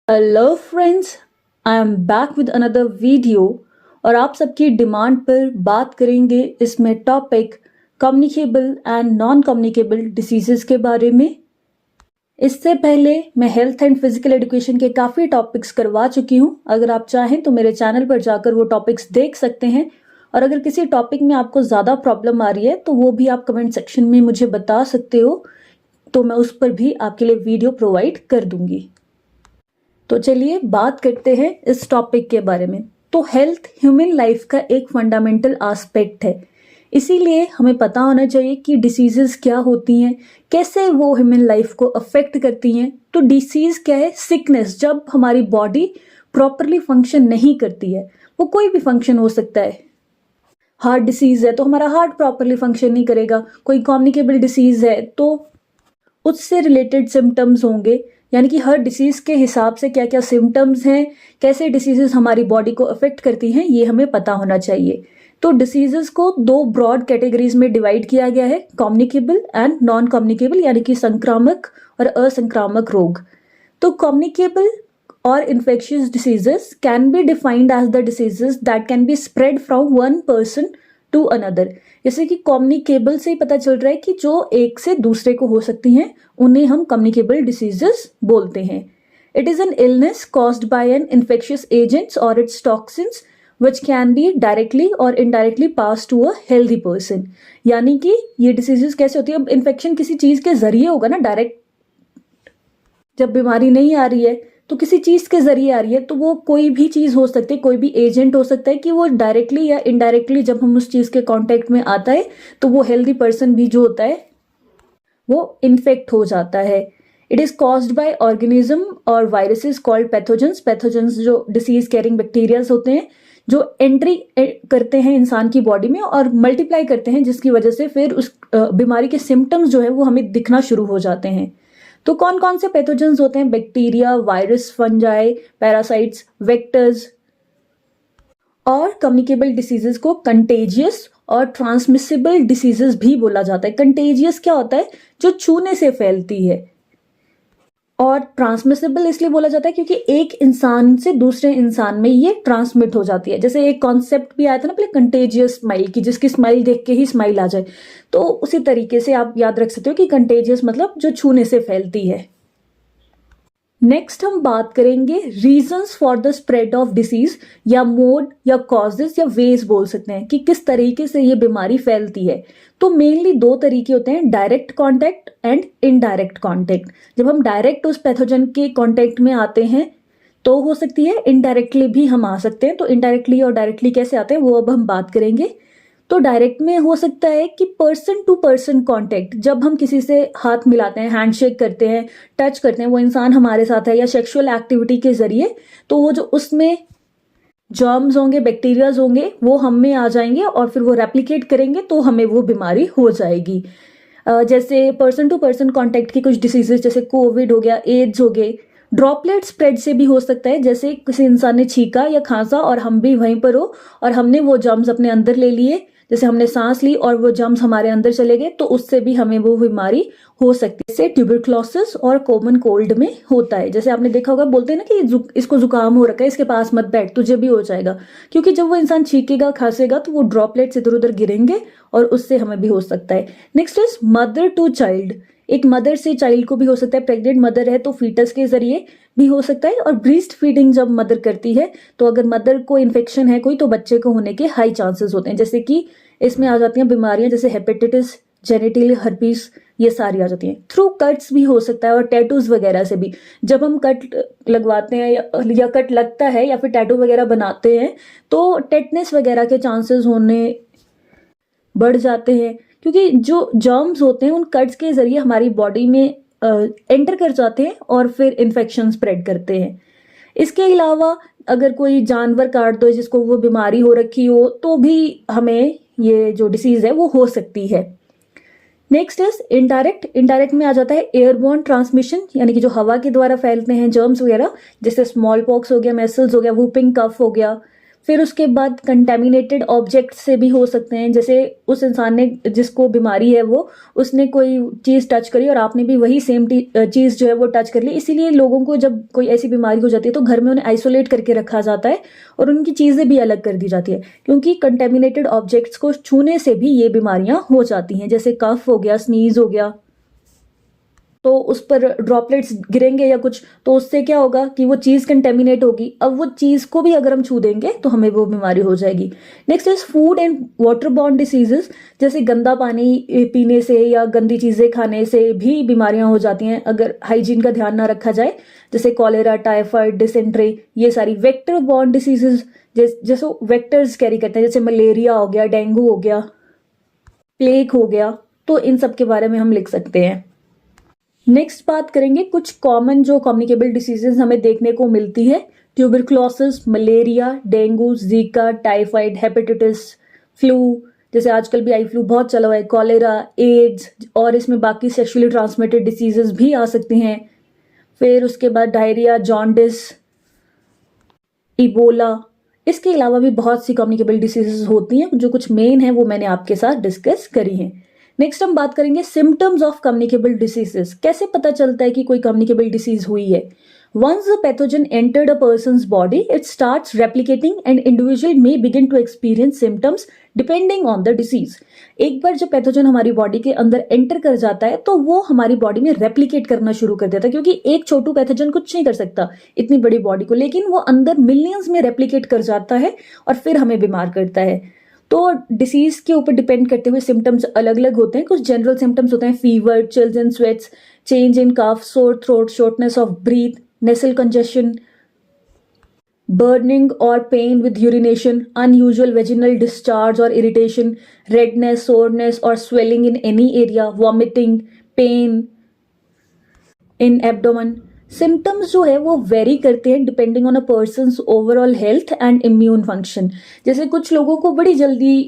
Hello friends, I am back with another video और आप सबकी डिमांड पर बात करेंगे इसमें topic communicable and non communicable diseases के बारे में। इससे पहले मैं हेल्थ एंड फिजिकल एजुकेशन के काफ़ी टॉपिक्स करवा चुकी हूँ। अगर आप चाहें तो मेरे चैनल पर जाकर वो टॉपिक्स देख सकते हैं और अगर किसी टॉपिक में आपको ज़्यादा प्रॉब्लम आ रही है तो वो भी आप कमेंट सेक्शन में मुझे बता सकते हो, तो मैं उस पर भी आपके लिए वीडियो प्रोवाइड कर दूंगी। तो चलिए बात करते हैं इस टॉपिक के बारे में। तो हेल्थ ह्यूमन लाइफ का एक फंडामेंटल एस्पेक्ट है, इसीलिए हमें पता होना चाहिए कि डिसीजेस क्या होती हैं, कैसे वो ह्यूमन लाइफ को अफेक्ट करती हैं। तो डिसीज क्या है? सिकनेस, जब हमारी बॉडी प्रॉपरली फंक्शन नहीं करती है। वो कोई भी फंक्शन हो सकता है। हार्ट डिसीज है तो हमारा हार्ट प्रॉपरली फंक्शन नहीं करेगा। कोई कम्युनिकेबल डिसीज है तो उससे रिलेटेड सिम्टम्स होंगे, यानी कि हर डिसीज के हिसाब से क्या क्या सिम्टम्स हैं, कैसे डिसीजेस हमारी बॉडी को अफेक्ट करती हैं, ये हमें पता होना चाहिए। तो डिसीजेस को दो ब्रॉड कैटेगरीज में डिवाइड किया गया है, कम्युनिकेबल एंड नॉन कम्युनिकेबल, यानी कि संक्रामक और असंक्रामक रोग। तो कम्युनिकेबल और infectious diseases can be defined as the diseases that can be spread from one person to another. जैसे कि कम्युनिकेबल से ही पता चल रहा है कि जो एक से दूसरे को हो सकती हैं, उन्हें हम कम्युनिकेबल डिसीजेस बोलते हैं। It is an illness caused by an infectious agents और its toxins which can be directly और indirectly pass to a healthy person. यानी कि ये डिसीजेस कैसे होती है? अब इन्फेक्शन किसी चीज के जरिए होगा ना, डायरेक्ट जब बीमारी नहीं आ रही है तो किसी चीज के जरिए आ रही है, तो वो कोई भी चीज हो सकती है, कोई भी एजेंट हो सकता है कि वो डायरेक्टली या इनडायरेक्टली जब हम उस चीज के कांटेक्ट में आता है तो वो हेल्दी पर्सन भी जो होता है वो इन्फेक्ट हो जाता है। It is caused by organism और वायरसेस कॉल्ड पैथोजेंस। पैथोजेंस जो डिसीज कैरिंग बैक्टीरियाज होते हैं जो एंट्री करते हैं इंसान की बॉडी में और मल्टीप्लाई करते हैं, जिसकी वजह से फिर उस बीमारी के सिम्टम्स जो है वो हमें दिखना शुरू हो जाते हैं। तो कौन कौन से पैथोजेंस होते हैं? Bacteria, virus, fungi, parasites, vectors. और कम्युनिकेबल डिसीजेस को कंटेजियस और ट्रांसमिसिबल डिसीजेस भी बोला जाता है। कंटेजियस क्या होता है? जो छूने से फैलती है। और ट्रांसमिसिबल इसलिए बोला जाता है क्योंकि एक इंसान से दूसरे इंसान में ये ट्रांसमिट हो जाती है। जैसे एक कॉन्सेप्ट भी आया था ना पहले, कंटेजियस स्माइल, की जिसकी स्माइल देख के ही स्माइल आ जाए, तो उसी तरीके से आप याद रख सकते हो कि कंटेजियस मतलब जो छूने से फैलती है। नेक्स्ट हम बात करेंगे reasons for the spread of disease, या मोड या कॉजेस या वेज बोल सकते हैं कि किस तरीके से ये बीमारी फैलती है। तो मेनली दो तरीके होते हैं, direct contact and indirect contact. जब हम डायरेक्ट उस पैथोजन के कांटेक्ट में आते हैं तो हो सकती है, इनडायरेक्टली भी हम आ सकते हैं। तो इनडायरेक्टली और डायरेक्टली कैसे आते हैं वो अब हम बात करेंगे। तो डायरेक्ट में हो सकता है कि पर्सन टू पर्सन कांटेक्ट, जब हम किसी से हाथ मिलाते हैं, हैंडशेक करते हैं, टच करते हैं, वो इंसान हमारे साथ है, या सेक्सुअल एक्टिविटी के जरिए, तो वो जो उसमें जर्म्स होंगे, बैक्टीरियाज होंगे, वो हम में आ जाएंगे और फिर वो रेप्लिकेट करेंगे तो हमें वो बीमारी हो जाएगी। जैसे पर्सन टू पर्सन कांटेक्ट की कुछ डिसीजेस जैसे कोविड हो गया, एड्स हो गए। ड्रॉपलेट स्प्रेड से भी हो सकता है, जैसे किसी इंसान ने छींका या खांसा और हम भी वहीं पर हो और हमने वो जर्म्स अपने अंदर ले लिए, जैसे हमने सांस ली और वो जर्म्स हमारे अंदर चले गए, तो उससे भी हमें वो बीमारी हो सकती है। जैसे ट्यूबरक्लोसिस और कॉमन कोल्ड में होता है। जैसे आपने देखा होगा, बोलते हैं ना कि इसको जुकाम हो रखा है, इसके पास मत बैठ, तुझे भी हो जाएगा। क्योंकि जब वो इंसान छींकेगा, खांसेगा, तो वो ड्रॉपलेट्स इधर उधर गिरेंगे और उससे हमें भी हो सकता है। Next is mother to child. एक मदर से चाइल्ड को भी हो सकता है, प्रेग्नेंट मदर है तो फीटस के जरिए भी हो सकता है। और ब्रेस्ट फीडिंग जब मदर करती है तो अगर मदर को इन्फेक्शन है कोई, तो बच्चे को होने के हाई चांसेस होते हैं। जैसे कि इसमें आ जाती हैं बीमारियां जैसे हेपेटाइटिस, जेनिटल हर्पीस, ये सारी आ जाती हैं। थ्रू कट्स भी हो सकता है और टैटूज वगैरह से भी। जब हम कट लगवाते हैं या कट लगता है या फिर टैटू वगैरह बनाते हैं तो टेटनेस वगैरह के चांसेस होने बढ़ जाते हैं, क्योंकि जो जर्म्स होते हैं उन कट्स के जरिए हमारी बॉडी में एंटर कर जाते हैं और फिर इन्फेक्शन स्प्रेड करते हैं। इसके अलावा अगर कोई जानवर काट दो जिसको वो बीमारी हो रखी हो, तो भी हमें ये जो डिसीज है वो हो सकती है। Next is indirect. इनडायरेक्ट में आ जाता है एयरबोर्न ट्रांसमिशन, यानी कि जो हवा के द्वारा फैलते हैं जर्म्स वगैरह, जैसे स्मॉल पॉक्स हो गया, मेसल्स हो गया, वूपिंग कफ हो गया, फिर उसके बाद कंटेमिनेटेड ऑब्जेक्ट से भी हो सकते हैं, जैसे उस इंसान ने जिसको बीमारी है वो उसने कोई चीज़ टच करी और आपने भी वही सेम चीज़ जो है वो टच कर ली। इसीलिए लोगों को जब कोई ऐसी बीमारी हो जाती है तो घर में उन्हें आइसोलेट करके रखा जाता है और उनकी चीज़ें भी अलग कर दी जाती है, क्योंकि कंटेमिनेटेड ऑब्जेक्ट्स को छूने से भी ये बीमारियां हो जाती हैं। जैसे कफ हो गया, स्नीज हो गया, तो उस पर ड्रॉपलेट्स गिरेंगे या कुछ, तो उससे क्या होगा कि वो चीज़ कंटेमिनेट होगी। अब वो चीज़ को भी अगर हम छू देंगे तो हमें वो बीमारी हो जाएगी। Next is food and water borne diseases, जैसे गंदा पानी पीने से या गंदी चीज़ें खाने से भी बीमारियां हो जाती हैं अगर हाइजीन का ध्यान ना रखा जाए, जैसे कॉलेरा, टाइफाइड, डिसेंट्री, ये सारी वेक्टर बॉर्न डिसीजेस जैसे वेक्टर्स कैरी करते हैं, जैसे मलेरिया हो गया, डेंगू हो गया, प्लेग हो गया, तो इन सब के बारे में हम लिख सकते हैं। नेक्स्ट बात करेंगे कुछ कॉमन जो कम्युनिकेबल डिसीजेज हमें देखने को मिलती है। Tuberculosis, malaria, dengue, Zika, typhoid, hepatitis, flu, जैसे आजकल भी आई फ्लू बहुत चला हुआ है, कॉलेरा, एड्स, और इसमें बाकी सेक्सुअली ट्रांसमिटेड डिसीजेज भी आ सकती हैं। फिर उसके बाद डायरिया, जॉन्डिस, इबोला, इसके अलावा भी बहुत सी कम्युनिकेबल डिसीजेज होती हैं। जो कुछ मेन है वो मैंने आपके साथ डिस्कस करी हैं। नेक्स्ट हम बात करेंगे सिम्टम्स ऑफ कम्युनिकेबल डिसीजेस। कैसे पता चलता है कि कोई कम्युनिकेबल डिसीज हुई है? Once the pathogen entered a person's body, it starts replicating and individual may begin to experience symptoms depending on the disease. एक बार जब पैथोजन हमारी बॉडी के अंदर एंटर कर जाता है तो वो हमारी बॉडी में रेप्लिकेट करना शुरू कर देता है, क्योंकि एक छोटू पैथोजन कुछ नहीं कर सकता इतनी बड़ी बॉडी को, लेकिन वो अंदर मिलियंस में रेप्लिकेट कर जाता है और फिर हमें बीमार करता है। तो डिसीज के ऊपर डिपेंड करते हुए सिम्टम्स अलग अलग होते हैं। कुछ जनरल सिम्टम्स होते हैं fever, chills and sweats, change in cough, sore throat, shortness of breath, nasal congestion, burning or pain with urination, unusual vaginal discharge or irritation, redness, soreness or swelling in any area, vomiting, pain in abdomen. Symptoms जो है वो very करते हैं depending on a persons overall health and immune function. जैसे कुछ लोगों को बड़ी जल्दी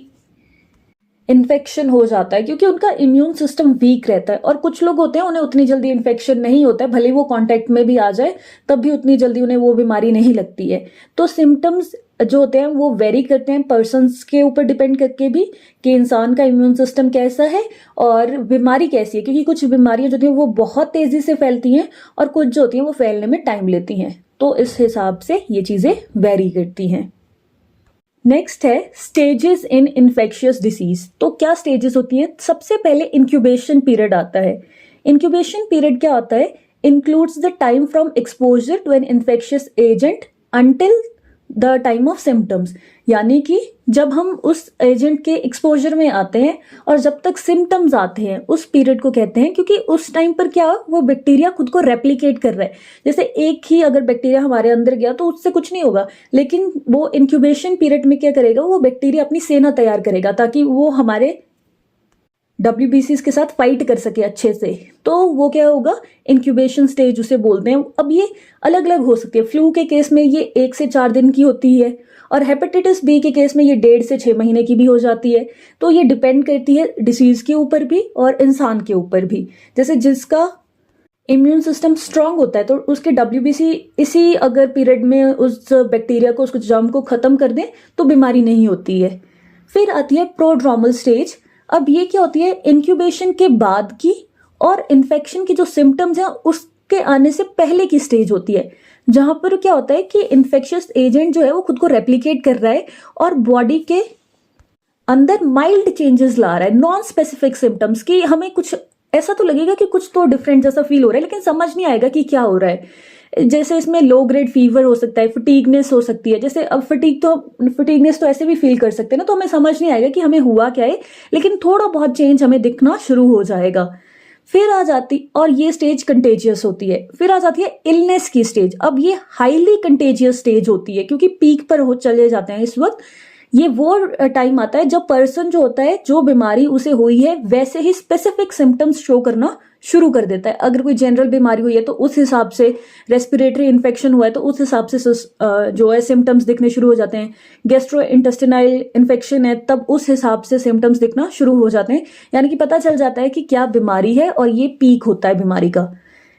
इन्फेक्शन हो जाता है क्योंकि उनका इम्यून सिस्टम वीक रहता है, और कुछ लोग होते हैं उन्हें उतनी जल्दी इन्फेक्शन नहीं होता है, भले वो कांटेक्ट में भी आ जाए तब भी उतनी जल्दी उन्हें वो बीमारी नहीं लगती है। तो सिम्टम्स जो होते हैं वो वेरी करते हैं पर्सन्स के ऊपर डिपेंड करके भी कि इंसान का इम्यून सिस्टम कैसा है और बीमारी कैसी है, क्योंकि कुछ बीमारियां जो होती हैं वो बहुत तेजी से फैलती हैं और कुछ जो होती हैं वो फैलने में टाइम लेती हैं। तो इस हिसाब से ये चीजें वेरी करती हैं। नेक्स्ट है स्टेजेस इन इन्फेक्शियस डिसीज। तो क्या स्टेजेस होती हैं? सबसे पहले इंक्यूबेशन पीरियड आता है। इंक्यूबेशन पीरियड क्या होता है? Includes the time from exposure to an infectious agent until the time of symptoms, यानी कि जब हम उस एजेंट के एक्सपोजर में आते हैं और जब तक सिम्टम्स आते हैं उस पीरियड को कहते हैं, क्योंकि उस टाइम पर क्या वो बैक्टीरिया खुद को रेप्लिकेट कर रहा है। जैसे एक ही अगर बैक्टीरिया हमारे अंदर गया तो उससे कुछ नहीं होगा, लेकिन वो इंक्यूबेशन पीरियड में क्या करेगा, वो बैक्टीरिया अपनी सेना तैयार करेगा ताकि वो हमारे WBCs के साथ फाइट कर सके अच्छे से। तो वो क्या होगा, इंक्यूबेशन स्टेज उसे बोलते हैं। अब ये अलग अलग हो सकती है। फ्लू के केस में ये 1 से 4 दिन की होती है और हेपेटाइटिस बी के केस में ये 1.5 से 6 महीने की भी हो जाती है। तो ये डिपेंड करती है डिसीज के ऊपर भी और इंसान के ऊपर भी। जैसे जिसका इम्यून सिस्टम स्ट्रांग होता है तो उसके WBC इसी अगर पीरियड में उस बैक्टीरिया को, उसको जर्म को खत्म कर दें तो बीमारी नहीं होती है। फिर आती है प्रोड्रोमल स्टेज। अब ये क्या होती है, इंक्यूबेशन के बाद की और इन्फेक्शन की जो सिम्टम्स हैं उसके आने से पहले की स्टेज होती है, जहां पर क्या होता है कि इन्फेक्शियस एजेंट जो है वो खुद को रेप्लिकेट कर रहा है और बॉडी के अंदर माइल्ड चेंजेस ला रहा है, नॉन स्पेसिफिक सिम्टम्स की। हमें कुछ ऐसा तो लगेगा कि कुछ तो डिफरेंट जैसा फील हो रहा है, लेकिन समझ नहीं आएगा कि क्या हो रहा है। जैसे इसमें लो ग्रेड फीवर हो सकता है, फटीगनेस हो सकती है। जैसे अब फटीगनेस तो ऐसे भी फील कर सकते हैं ना, तो हमें समझ नहीं आएगा कि हमें हुआ क्या है, लेकिन थोड़ा बहुत चेंज हमें दिखना शुरू हो जाएगा। फिर आ जाती, और ये स्टेज कंटेजियस होती है। फिर आ जाती है इलनेस की स्टेज। अब ये हाईली कंटेजियस स्टेज होती है क्योंकि पीक पर हो चले जाते हैं इस वक्त। ये वो टाइम आता है जब पर्सन जो होता है, जो बीमारी उसे हुई है वैसे ही स्पेसिफिक सिम्टम्स शो करना शुरू कर देता है। अगर कोई जनरल बीमारी हुई है तो उस हिसाब से, रेस्पिरेटरी इन्फेक्शन हुआ है तो उस हिसाब से जो है सिम्टम्स दिखने शुरू हो जाते हैं। गैस्ट्रो इंटेस्टाइनल इन्फेक्शन है तब उस हिसाब से सिम्टम्स दिखना शुरू हो जाते हैं, यानी कि पता चल जाता है कि क्या बीमारी है और ये पीक होता है बीमारी का।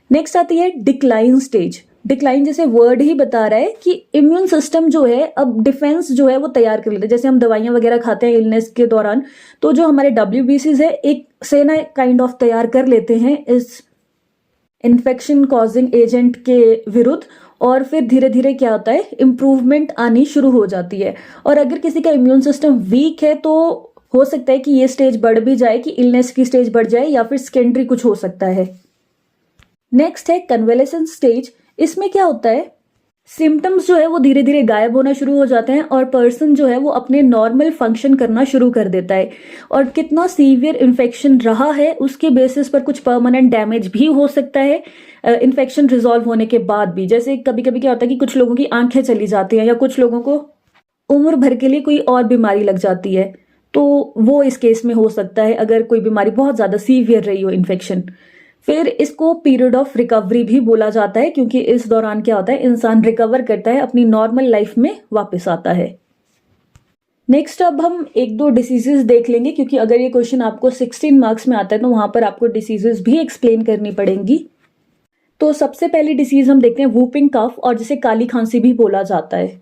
नेक्स्ट आती है डिक्लाइन स्टेज। डिक्लाइन जैसे वर्ड ही बता रहा है कि इम्यून सिस्टम जो है अब डिफेंस जो है वो तैयार कर लेते हैं। जैसे हम दवाइयां वगैरह खाते हैं इलनेस के दौरान, तो जो हमारे WBCs है एक सेना काइंड ऑफ तैयार कर लेते हैं इस इन्फेक्शन कॉजिंग एजेंट के विरुद्ध, और फिर धीरे धीरे क्या होता है, इम्प्रूवमेंट आनी शुरू हो जाती है। और अगर किसी का इम्यून सिस्टम वीक है तो हो सकता है कि ये स्टेज बढ़ भी जाए, कि इलनेस की स्टेज बढ़ जाए, या फिर सेकेंडरी कुछ हो सकता है। नेक्स्ट है कन्वेलेसेंस स्टेज। इसमें क्या होता है, सिम्टम्स जो है वो धीरे धीरे गायब होना शुरू हो जाते हैं और पर्सन जो है वो अपने नॉर्मल फंक्शन करना शुरू कर देता है। और कितना सीवियर इन्फेक्शन रहा है उसके बेसिस पर कुछ परमानेंट डैमेज भी हो सकता है इन्फेक्शन रिजॉल्व होने के बाद भी। जैसे कभी कभी क्या होता है कि कुछ लोगों की आंखें चली जाती हैं, या कुछ लोगों को उम्र भर के लिए कोई और बीमारी लग जाती है, तो वो इस केस में हो सकता है अगर कोई बीमारी बहुत ज्यादा सीवियर रही हो इन्फेक्शन। फिर इसको पीरियड ऑफ रिकवरी भी बोला जाता है, क्योंकि इस दौरान क्या होता है, इंसान रिकवर करता है, अपनी नॉर्मल लाइफ में वापस आता है। नेक्स्ट अब हम एक दो डिसीजेस देख लेंगे, क्योंकि अगर ये क्वेश्चन आपको 16 मार्क्स में आता है तो वहां पर आपको डिसीजेस भी एक्सप्लेन करनी पड़ेंगी। तो सबसे पहली डिसीज हम देखते हैं वूपिंग कफ, और जिसे काली खांसी भी बोला जाता है।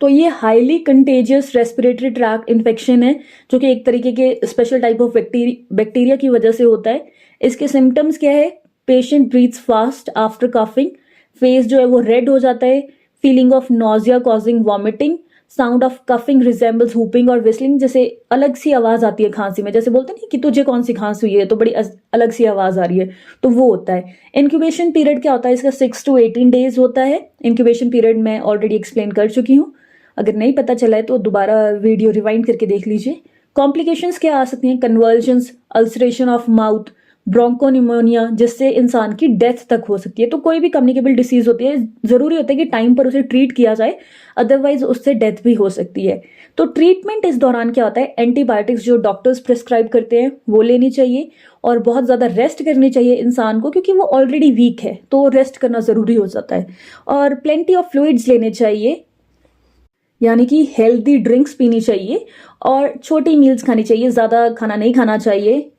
तो ये highly contagious respiratory tract infection है, जो कि एक तरीके के स्पेशल टाइप ऑफ बैक्टीरिया की वजह से होता है। इसके सिम्टम्स क्या है, patient breathes fast after coughing, face जो है वो रेड हो जाता है, feeling of nausea causing vomiting, sound of coughing resembles whooping और विस्लिंग, जैसे अलग सी आवाज आती है खांसी में, जैसे बोलते नहीं कि तुझे कौन सी खांसी हुई है, तो बड़ी अलग सी आवाज आ रही है, तो वो होता है। इंक्यूबेशन पीरियड क्या होता है इसका, 6 to 18 डेज होता है। इंक्यूबेशन पीरियड मैं ऑलरेडी एक्सप्लेन कर चुकी हूँ, अगर नहीं पता चला है तो दोबारा वीडियो रिवाइंड करके देख लीजिए। कॉम्प्लिकेशंस क्या आ सकती हैं, कन्वर्जन्स, अल्सरेशन ऑफ माउथ, ब्रोंकोनिमोनिया, जिससे इंसान की डेथ तक हो सकती है। तो कोई भी कम्युनिकेबल डिसीज होती है, जरूरी होता है कि टाइम पर उसे ट्रीट किया जाए, अदरवाइज उससे डेथ भी हो सकती है। तो ट्रीटमेंट इस दौरान क्या होता है, एंटीबायोटिक्स जो डॉक्टर्स प्रिस्क्राइब करते हैं वो लेनी चाहिए, और बहुत ज्यादा रेस्ट करनी चाहिए इंसान को, क्योंकि वो ऑलरेडी वीक है तो रेस्ट करना जरूरी हो जाता है। और प्लेंटी ऑफ फ्लूइड्स लेने चाहिए, यानी कि हेल्दी ड्रिंक्स पीनी चाहिए, और छोटी मील्स खानी चाहिए, ज्यादा खाना नहीं खाना चाहिए।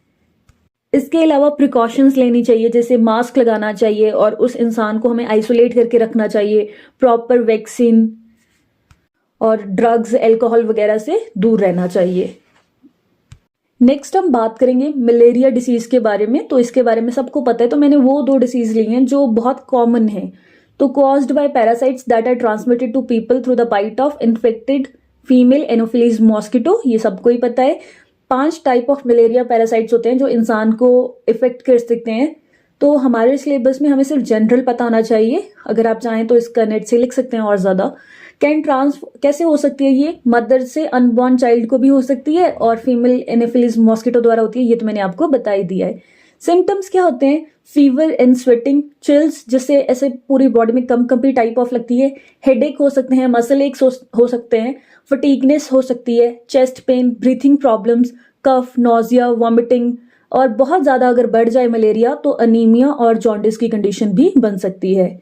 इसके अलावा प्रिकॉशंस लेनी चाहिए, जैसे मास्क लगाना चाहिए, और उस इंसान को हमें आइसोलेट करके रखना चाहिए, प्रॉपर वैक्सीन और ड्रग्स अल्कोहल वगैरह से दूर रहना चाहिए। नेक्स्ट हम बात करेंगे मलेरिया डिसीज के बारे में। तो इसके बारे में सबको पता है, तो मैंने वो 2 डिसीज ली हैं जो बहुत कॉमन है। तो caused by parasites that are transmitted to people through the bite of infected female Anopheles mosquito, ये सबको ही पता है। 5 टाइप ऑफ मलेरिया पैरासाइट्स होते हैं जो इंसान को इफेक्ट कर सकते हैं। तो हमारे सिलेबस में हमें सिर्फ जनरल पता होना चाहिए, अगर आप चाहें तो इसका नेट से लिख सकते हैं और ज्यादा। कैसे हो सकती है ये, मदर से अनबॉर्न चाइल्ड को भी हो सकती है, और फीमेल एनोफिलीज मॉस्किटो द्वारा होती है, ये तो मैंने आपको बता ही दिया है। सिम्टम्स क्या होते हैं, फीवर एंड स्वेटिंग, चिल्स, जिससे ऐसे पूरी बॉडी में कंपी टाइप ऑफ लगती है, हेडेक हो सकते हैं, मसल एक्स हो सकते हैं, फटीगनेस हो सकती है, चेस्ट पेन, ब्रीथिंग प्रॉब्लम्स, कफ, नोजिया, वॉमिटिंग, और बहुत ज्यादा अगर बढ़ जाए मलेरिया तो अनीमिया और जॉन्डिस की कंडीशन भी बन सकती है।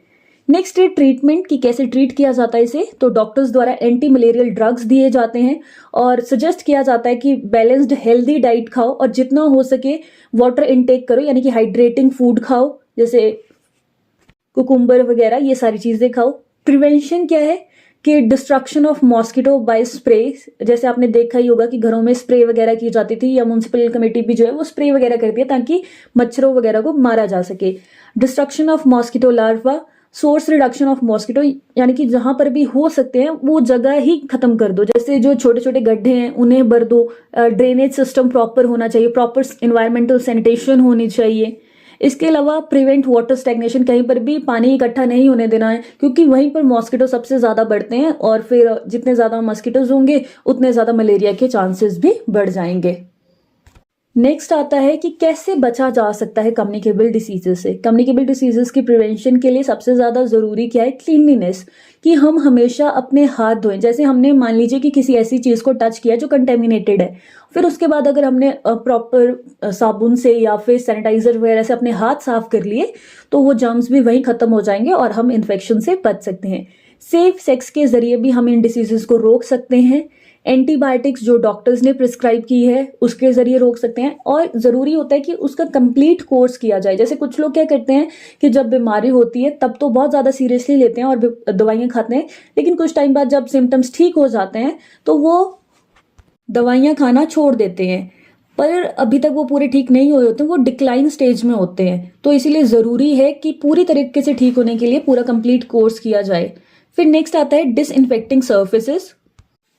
नेक्स्ट है ट्रीटमेंट, कि कैसे ट्रीट किया जाता है इसे। तो डॉक्टर्स द्वारा एंटी मलेरियल ड्रग्स दिए जाते हैं, और सजेस्ट किया जाता है कि बैलेंस्ड हेल्दी डाइट खाओ, और जितना हो सके वाटर इनटेक करो, यानी कि हाइड्रेटिंग फूड खाओ, जैसे कुकुम्बर वगैरह, ये सारी चीजें खाओ। प्रिवेंशन क्या है कि destruction of mosquito by spray, जैसे आपने देखा ही होगा कि घरों में स्प्रे वगैरह की जाती थी, या म्युनिसिपल कमेटी भी जो है वो स्प्रे वगैरह करती है ताकि मच्छरों वगैरह को मारा जा सके। Destruction of mosquito larva, source reduction of mosquito, यानी कि जहां पर भी हो सकते हैं वो जगह ही खत्म कर दो, जैसे जो छोटे छोटे गड्ढे हैं उन्हें भर दो। ड्रेनेज सिस्टम प्रॉपर होना चाहिए, प्रॉपर एनवायरमेंटल सैनिटेशन होनी चाहिए। इसके अलावा प्रिवेंट वाटर स्टैग्नेशन, कहीं पर भी पानी इकट्ठा नहीं होने देना है, क्योंकि वहीं पर मॉस्किटो सबसे ज्यादा बढ़ते हैं, और फिर जितने ज्यादा मॉस्किटोज होंगे उतने ज्यादा मलेरिया के चांसेस भी बढ़ जाएंगे। नेक्स्ट आता है कि कैसे बचा जा सकता है कम्युनिकेबल डिसीजेस से। कम्युनिकेबल डिसीजेस की प्रिवेंशन के लिए सबसे ज्यादा जरूरी क्या है, क्लीनलीनेस, कि हम हमेशा अपने हाथ धोएं। जैसे हमने मान लीजिए कि किसी ऐसी चीज को टच किया जो कंटेमिनेटेड है, फिर उसके बाद अगर हमने प्रॉपर साबुन से या फिर सैनिटाइजर वगैरह से अपने हाथ साफ कर लिए तो वो जर्म्स भी वहीं खत्म हो जाएंगे और हम इन्फेक्शन से बच सकते हैं। सेफ सेक्स के जरिए भी हम इन डिसीजेस को रोक सकते हैं। एंटीबायोटिक्स जो डॉक्टर्स ने प्रिस्क्राइब की है उसके ज़रिए रोक सकते हैं। और ज़रूरी होता है कि उसका कंप्लीट कोर्स किया जाए। जैसे कुछ लोग क्या करते हैं कि जब बीमारी होती है तब तो बहुत ज़्यादा सीरियसली लेते हैं और दवाइयाँ खाते हैं, लेकिन कुछ टाइम बाद जब सिम्टम्स ठीक हो जाते हैं तो वो दवाइयाँ खाना छोड़ देते हैं, पर अभी तक वो पूरे ठीक नहीं हुए होते, वो डिक्लाइन स्टेज में होते हैं। तो इसीलिए ज़रूरी है कि पूरी तरीके से ठीक होने के लिए पूरा कंप्लीट कोर्स किया जाए। फिर नेक्स्ट आता है डिसइंफेक्टिंग सर्फेसेस।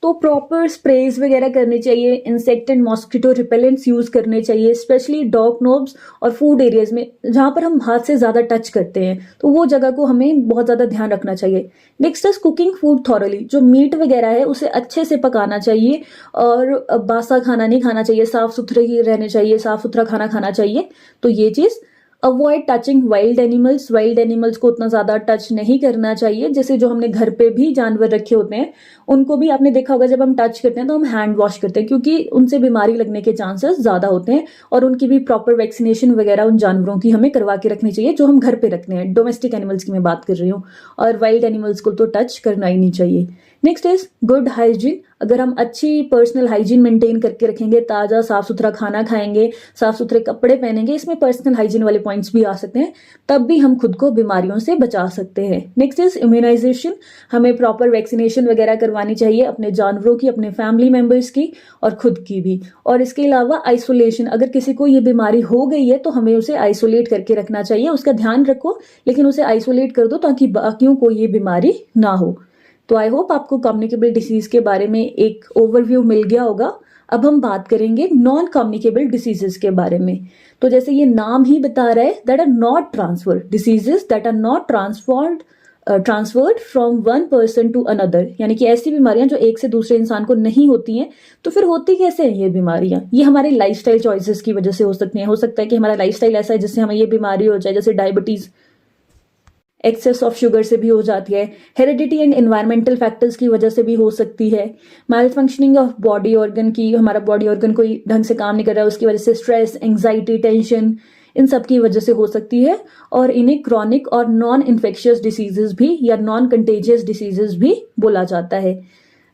तो प्रॉपर स्प्रेज वगैरह करने चाहिए, insect and mosquito repellents use करने चाहिए, स्पेशली डॉग नोब्स और फूड एरियाज में जहाँ पर हम हाथ से ज़्यादा टच करते हैं, तो वो जगह को हमें बहुत ज़्यादा ध्यान रखना चाहिए। Next is cooking food thoroughly. जो मीट वगैरह है उसे अच्छे से पकाना चाहिए और बासा खाना नहीं खाना चाहिए, साफ़ सुथरे ही रहने चाहिए, साफ़ सुथरा खाना खाना चाहिए। तो ये चीज़ avoid touching wild animals. Wild animals को उतना ज़्यादा टच नहीं करना चाहिए। जैसे जो हमने घर पे भी जानवर रखे होते हैं उनको भी आपने देखा होगा जब हम टच करते हैं तो हम हैंड वॉश करते हैं, क्योंकि उनसे बीमारी लगने के चांसेस ज़्यादा होते हैं। और उनकी भी प्रॉपर वैक्सीनेशन वगैरह उन जानवरों की हमें करवा के रखनी चाहिए जो हम घर पे रखते हैं। डोमेस्टिक एनिमल्स की मैं बात कर रही हूँ, और वाइल्ड एनिमल्स को तो टच करना ही नहीं चाहिए। Next is good hygiene. अगर हम अच्छी पर्सनल हाइजीन मेंटेन करके रखेंगे, ताज़ा साफ सुथरा खाना खाएंगे, साफ सुथरे कपड़े पहनेंगे, इसमें पर्सनल हाइजीन वाले पॉइंट्स भी आ सकते हैं, तब भी हम खुद को बीमारियों से बचा सकते हैं। Next is immunisation. हमें प्रॉपर वैक्सीनेशन वगैरह करवानी चाहिए, अपने जानवरों की, अपने फैमिली मेम्बर्स की और खुद की भी। और इसके अलावा आइसोलेशन। अगर किसी को ये बीमारी हो गई है तो हमें उसे आइसोलेट करके रखना चाहिए। उसका ध्यान रखो, लेकिन उसे आइसोलेट कर दो ताकि बाकियों को ये बीमारी ना हो। तो आई होप आपको कम्युनिकेबल डिसीज के बारे में एक ओवरव्यू मिल गया होगा। अब हम बात करेंगे नॉन कम्युनिकेबल डिसीजेस के बारे में। तो जैसे ये नाम ही बता रहा है, that are not transfer diseases that are not transferred from one person to another. यानी कि ऐसी बीमारियां जो एक से दूसरे इंसान को नहीं होती हैं। तो फिर होती कैसे हैं ये बीमारियां? ये हमारे लाइफस्टाइल चॉइसेस की वजह से हो सकती हैं। हो सकता है कि हमारा लाइफस्टाइल ऐसा है जिससे हमें ये बीमारी हो जाए, जैसे डायबिटीज, एक्सेस ऑफ शुगर से भी हो जाती है। हेरिडिटी एंड एनवायरमेंटल फैक्टर्स की वजह से भी हो सकती है। मैल फंक्शनिंग ऑफ बॉडी ऑर्गन की, हमारा बॉडी ऑर्गन कोई ढंग से काम नहीं कर रहा है, उसकी वजह से स्ट्रेस, एंग्जाइटी, टेंशन, इन सब की वजह से हो सकती है। और इन्हें क्रॉनिक और नॉन इन्फेक्शियस डिसीजेज भी या नॉन कंटेजियस डिसीजेज भी बोला जाता है।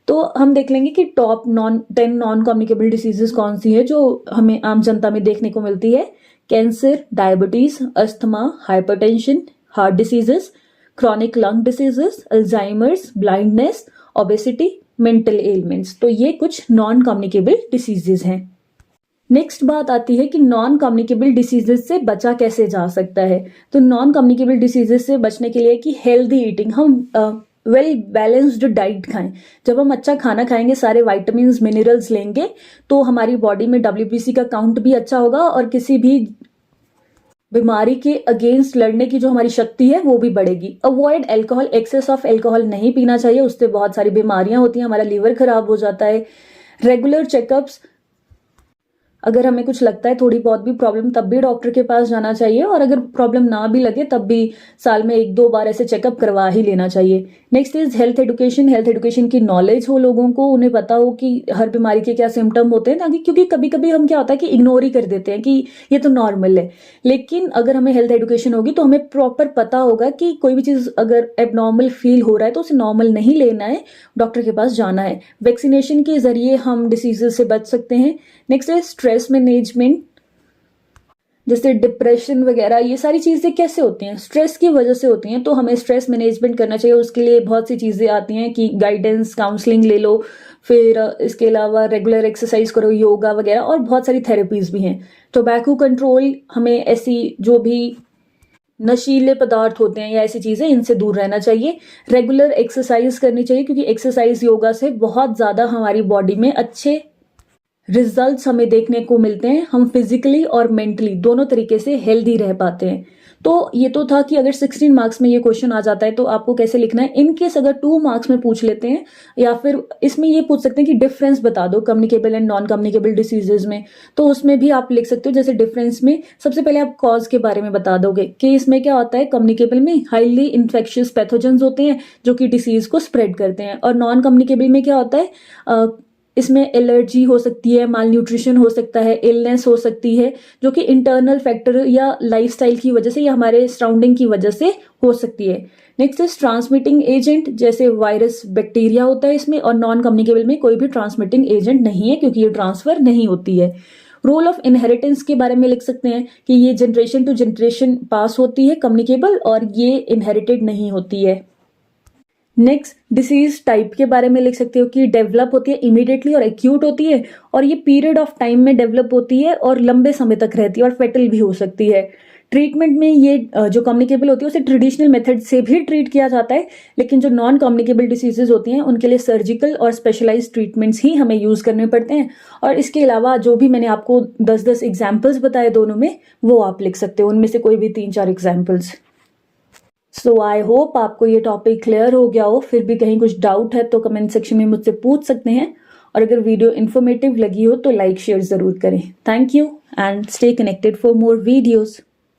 तो हम देख लेंगे कि टॉप 10 नॉन कम्युनिकेबल डिसीजेज कौन सी है जो हमें आम जनता में देखने को मिलती है। Cancer, diabetes, asthma, hypertension, heart diseases, chronic lung diseases, Alzheimer's, blindness, obesity, mental elements. तो ये कुछ नॉन कम्युनिकेबल डिसीजेस हैं। नेक्स्ट बात आती है कि नॉन कम्युनिकेबल डिसीजेस से बचा कैसे जा सकता है। तो नॉन कम्युनिकेबल डिसीजेस से बचने के लिए कि हेल्दी ईटिंग, हम वेल बैलेंस्ड डाइट खाएं। जब हम अच्छा खाना खाएंगे, सारे विटामिन मिनरल्स लेंगे, तो हमारी बॉडी में WBC का काउंट भी अच्छा होगा और किसी भी बीमारी के अगेंस्ट लड़ने की जो हमारी शक्ति है वो भी बढ़ेगी। Avoid alcohol. Excess of alcohol नहीं पीना चाहिए, उससे बहुत सारी बीमारियां होती हैं, हमारा लीवर खराब हो जाता है। रेगुलर चेकअप्स, अगर हमें कुछ लगता है थोड़ी बहुत भी प्रॉब्लम, तब भी डॉक्टर के पास जाना चाहिए। और अगर प्रॉब्लम ना भी लगे तब भी साल में 1-2 बार ऐसे चेकअप करवा ही लेना चाहिए। Next is health education. Health education की नॉलेज हो लोगों को, उन्हें पता हो कि हर बीमारी के क्या सिम्टम होते हैं, ताकि क्योंकि कभी कभी हम क्या होता है कि इग्नोर ही कर देते हैं कि ये तो नॉर्मल है। लेकिन अगर हमें हेल्थ एडुकेशन होगी तो हमें प्रॉपर पता होगा कि कोई भी चीज़ अगर एबनॉर्मल फील हो रहा है तो उसे नॉर्मल नहीं लेना है, डॉक्टर के पास जाना है। वैक्सीनेशन के जरिए हम डिसीजेस से बच सकते हैं। नेक्स्ट है स्ट्रेस मैनेजमेंट। जैसे डिप्रेशन वगैरह, ये सारी चीज़ें कैसे होती हैं? स्ट्रेस की वजह से होती हैं। तो हमें स्ट्रेस मैनेजमेंट करना चाहिए। उसके लिए बहुत सी चीज़ें आती हैं कि गाइडेंस, काउंसलिंग ले लो, फिर इसके अलावा रेगुलर एक्सरसाइज करो, योगा वगैरह, और बहुत सारी थेरेपीज भी हैं। टोबैको कंट्रोल, हमें ऐसी जो भी नशीले पदार्थ होते हैं या ऐसी चीज़ें, इनसे दूर रहना चाहिए। रेगुलर एक्सरसाइज करनी चाहिए, क्योंकि एक्सरसाइज, योगा से बहुत ज़्यादा हमारी बॉडी में अच्छे रिजल्ट्स हमें देखने को मिलते हैं। हम फिजिकली और मेंटली दोनों तरीके से हेल्दी रह पाते हैं। तो ये तो था कि अगर 16 मार्क्स में ये क्वेश्चन आ जाता है तो आपको कैसे लिखना है। इनकेस अगर 2 मार्क्स में पूछ लेते हैं, या फिर इसमें ये पूछ सकते हैं कि डिफरेंस बता दो communicable and non communicable diseases में, तो उसमें भी आप लिख सकते हो। जैसे डिफरेंस में सबसे पहले आप कॉज के बारे में बता दोगे कि इसमें क्या होता है, कम्युनिकेबल में हाईली इन्फेक्शियस पैथोजेंस होते हैं जो कि डिसीज को स्प्रेड करते हैं, और नॉन कम्युनिकेबल में क्या होता है, इसमें एलर्जी हो सकती है, माल न्यूट्रिशन हो सकता है, इलनेस हो सकती है, जो कि इंटरनल फैक्टर या लाइफस्टाइल की वजह से या हमारे सराउंडिंग की वजह से हो सकती है। नेक्स्ट इज ट्रांसमिटिंग एजेंट, जैसे वायरस, बैक्टीरिया होता है इसमें, और नॉन कम्युनिकेबल में कोई भी ट्रांसमिटिंग एजेंट नहीं है क्योंकि ये ट्रांसफर नहीं होती है। रोल ऑफ इनहेरिटेंस के बारे में लिख सकते हैं कि ये जनरेशन टू जनरेशन पास होती है, कम्युनिकेबल, और ये इनहेरिटेड नहीं होती है। नेक्स्ट डिसीज टाइप के बारे में लिख सकते हो कि डेवलप होती है इमीडिएटली और एक्यूट होती है, और ये पीरियड ऑफ टाइम में डेवलप होती है और लंबे समय तक रहती है और फेटल भी हो सकती है। ट्रीटमेंट में ये जो कम्युनिकेबल होती है उसे ट्रेडिशनल मेथड से भी ट्रीट किया जाता है, लेकिन जो नॉन कम्युनिकेबल डिसीजेज होती हैं उनके लिए सर्जिकल और स्पेशलाइज्ड ट्रीटमेंट्स ही हमें यूज करने पड़ते हैं। और इसके अलावा जो भी मैंने आपको 10-10 एग्जाम्पल्स बताए दोनों में, वो आप लिख सकते हो, उनमें से कोई भी 3-4 एग्जाम्पल्स। सो आई होप आपको ये टॉपिक क्लियर हो गया हो। फिर भी कहीं कुछ डाउट है तो कमेंट सेक्शन में मुझसे पूछ सकते हैं, और अगर वीडियो इन्फॉर्मेटिव लगी हो तो लाइक शेयर जरूर करें। Thank you and stay connected for more videos.